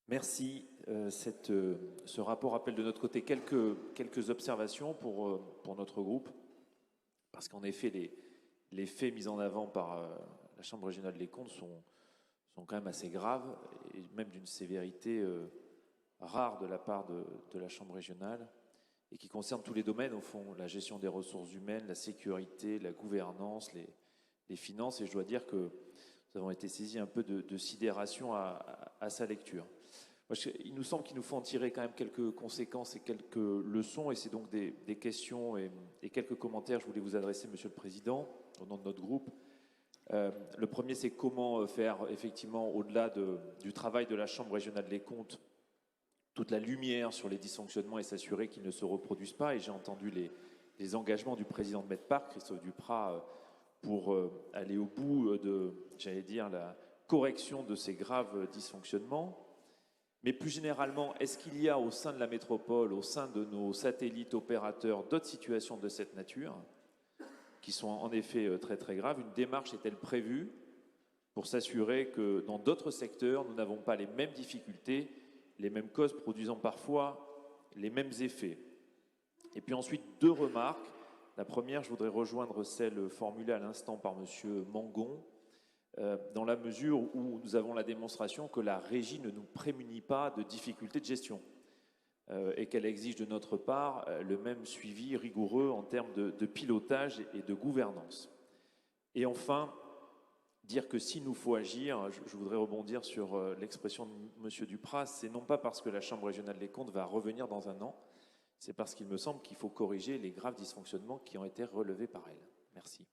Merci. Ce rapport appelle de notre côté quelques observations pour notre groupe, parce qu'en effet, les faits mis en avant par la Chambre régionale des comptes sont quand même assez graves, et même d'une sévérité rare de la part de la Chambre régionale, et qui concernent tous les domaines, au fond, la gestion des ressources humaines, la sécurité, la gouvernance, les finances, et je dois dire que nous avons été saisis un peu de sidération à sa lecture. Il nous semble qu'il nous faut en tirer quand même quelques conséquences et quelques leçons, et c'est donc des questions et quelques commentaires que je voulais vous adresser, Monsieur le Président, au nom de notre groupe. Le premier, c'est comment faire effectivement, au-delà du travail de la Chambre régionale des comptes, toute la lumière sur les dysfonctionnements et s'assurer qu'ils ne se reproduisent pas. Et j'ai entendu les engagements du président de Medparc, Christophe Duprat, pour aller au bout de, j'allais dire, la correction de ces graves dysfonctionnements. Mais plus généralement, est-ce qu'il y a au sein de la métropole, au sein de nos satellites opérateurs, d'autres situations de cette nature qui sont en effet très très graves? Une démarche est-elle prévue pour s'assurer que dans d'autres secteurs, nous n'avons pas les mêmes difficultés, les mêmes causes produisant parfois les mêmes effets? Et puis ensuite, deux remarques. La première, je voudrais rejoindre celle formulée à l'instant par M. Mangon, dans la mesure où nous avons la démonstration que la régie ne nous prémunit pas de difficultés de gestion et qu'elle exige de notre part le même suivi rigoureux en termes de pilotage et de gouvernance. Et enfin, dire que s'il nous faut agir, je voudrais rebondir sur l'expression de M. Duprat, c'est non pas parce que la Chambre régionale des comptes va revenir dans un an, c'est parce qu'il me semble qu'il faut corriger les graves dysfonctionnements qui ont été relevés par elle. Merci.